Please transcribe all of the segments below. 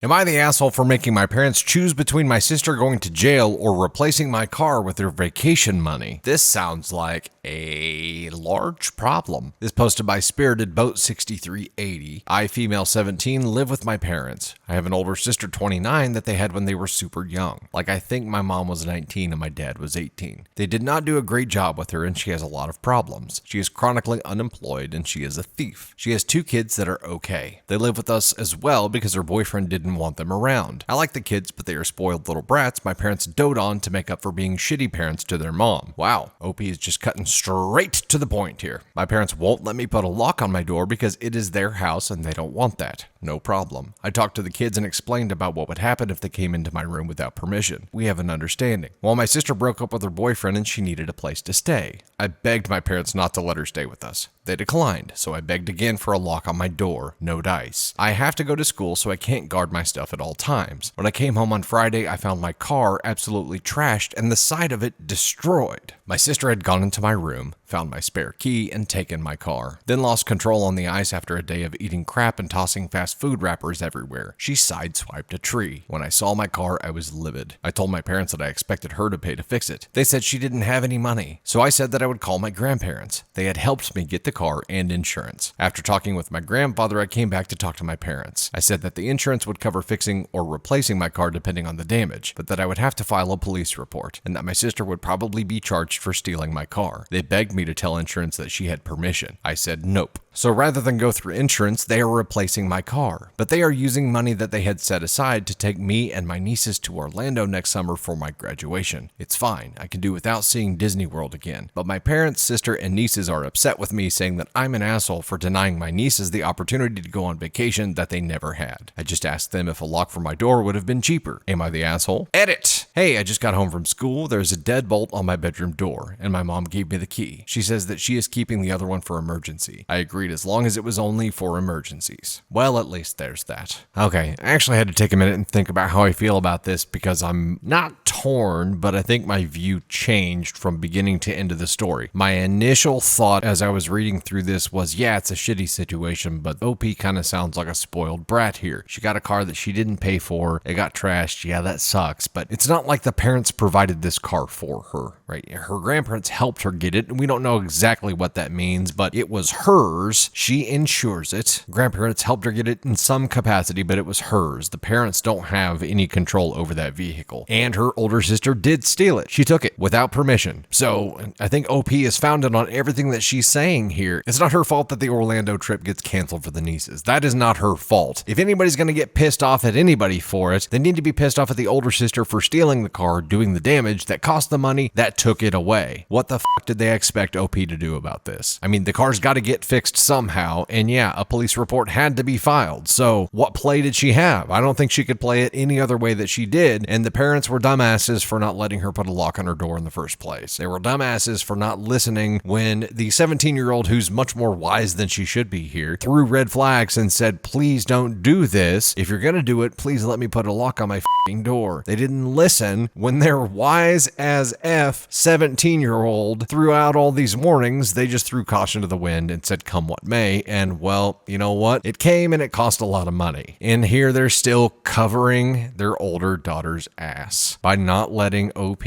Am I the asshole for making my parents choose between my sister going to jail or replacing my car with their vacation money? This sounds like a large problem. This posted by Spirited Boat 6380. I, female 17, live with my parents. I have an older sister 29 that they had when they were super young. Like, I think my mom was 19 and my dad was 18. They did not do a great job with her and she has a lot of problems. She is chronically unemployed and she is a thief. She has 2 kids that are okay. They live with us as well because her boyfriend didn't want them around. I like the kids, but they are spoiled little brats my parents dote on to make up for being shitty parents to their mom. Wow, OP is just cutting straight to the point here. My parents won't let me put a lock on my door because it is their house and they don't want that. No problem. I talked to the kids and explained about what would happen if they came into my room without permission. We have an understanding. Well, my sister broke up with her boyfriend and she needed a place to stay. I begged my parents not to let her stay with us. They declined, so I begged again for a lock on my door. No dice. I have to go to school, so I can't guard my stuff at all times. When I came home on Friday, I found my car absolutely trashed and the side of it destroyed. My sister had gone into my room, found my spare key, and taken my car. Then lost control on the ice after a day of eating crap and tossing fast food wrappers everywhere. She sideswiped a tree. When I saw my car, I was livid. I told my parents that I expected her to pay to fix it. They said she didn't have any money, so I said that I would call my grandparents. They had helped me get the car and insurance. After talking with my grandfather, I came back to talk to my parents. I said that the insurance would cover fixing or replacing my car depending on the damage, but that I would have to file a police report, and that my sister would probably be charged for stealing my car. They begged me to tell insurance that she had permission. I said nope. So rather than go through insurance, they are replacing my car. But they are using money that they had set aside to take me and my nieces to Orlando next summer for my graduation. It's fine. I can do without seeing Disney World again. But my parents, sister, and nieces are upset with me, saying that I'm an asshole for denying my nieces the opportunity to go on vacation that they never had. I just asked them if a lock for my door would have been cheaper. Am I the asshole? Edit! Hey, I just got home from school. There's a deadbolt on my bedroom door, and my mom gave me the key. She says that she is keeping the other one for emergency. I agreed as long as it was only for emergencies. Well, at least there's that. Okay, I actually had to take a minute and think about how I feel about this because I'm not torn, but I think my view changed from beginning to end of the story. My initial thought as I was reading through this was, yeah, it's a shitty situation, but OP kind of sounds like a spoiled brat here. She got a car that she didn't pay for. It got trashed. Yeah, that sucks, but it's not like the parents provided this car for her, right? Her grandparents helped her get it, and we don't know exactly what that means, but it was hers. She insures it. Grandparents helped her get it in some capacity, but it was hers. The parents don't have any control over that vehicle. And her older sister did steal it. She took it without permission. So I think OP is founded on everything that she's saying here. It's not her fault that the Orlando trip gets canceled for the nieces. That is not her fault. If anybody's going to get pissed off at anybody for it, they need to be pissed off at the older sister for stealing the car, doing the damage that cost the money, that took it away. What the fuck did they expect OP to do about this? I mean, the car's got to get fixed somehow, and yeah, a police report had to be filed. So what play did she have? I don't think she could play it any other way that she did, and the parents were dumbasses for not letting her put a lock on her door in the first place. They were dumbasses for not listening when the 17-year-old, who's much more wise than she should be here, threw red flags and said, please don't do this. If you're gonna do it, please let me put a lock on my f***ing door. They didn't listen when their wise as F 17-year-old threw out all these warnings. They just threw caution to the wind and said, come what may. And well, you know what? It came and it cost a lot of money. And here they're still covering their older daughter's ass by not letting OP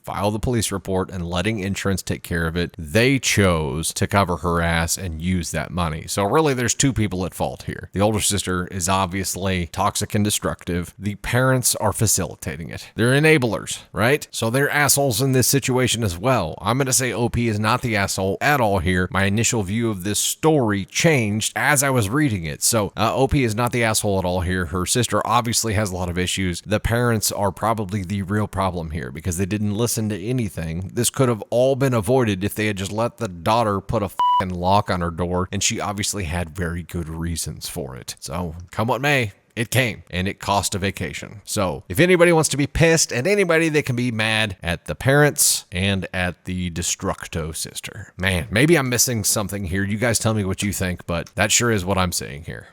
file the police report and letting insurance take care of it. They chose to cover her ass and use that money. So really there's 2 people at fault here. The older sister is obviously toxic and destructive. The parents are facilitating it. They're enablers, right? So they're assholes in this situation as well. I'm going to say OP is not the asshole at all here. My initial view of this story changed as I was reading it. So OP is not the asshole at all here. Her sister obviously has a lot of issues. The parents are probably the real problem here because they didn't listen to anything. This could have all been avoided if they had just let the daughter put a fucking lock on her door, and she obviously had very good reasons for it. So come what may, it came, and it cost a vacation. So if anybody wants to be pissed at anybody, they can be mad at the parents and at the Destructo sister. Man, maybe I'm missing something here. You guys tell me what you think, but that sure is what I'm seeing here.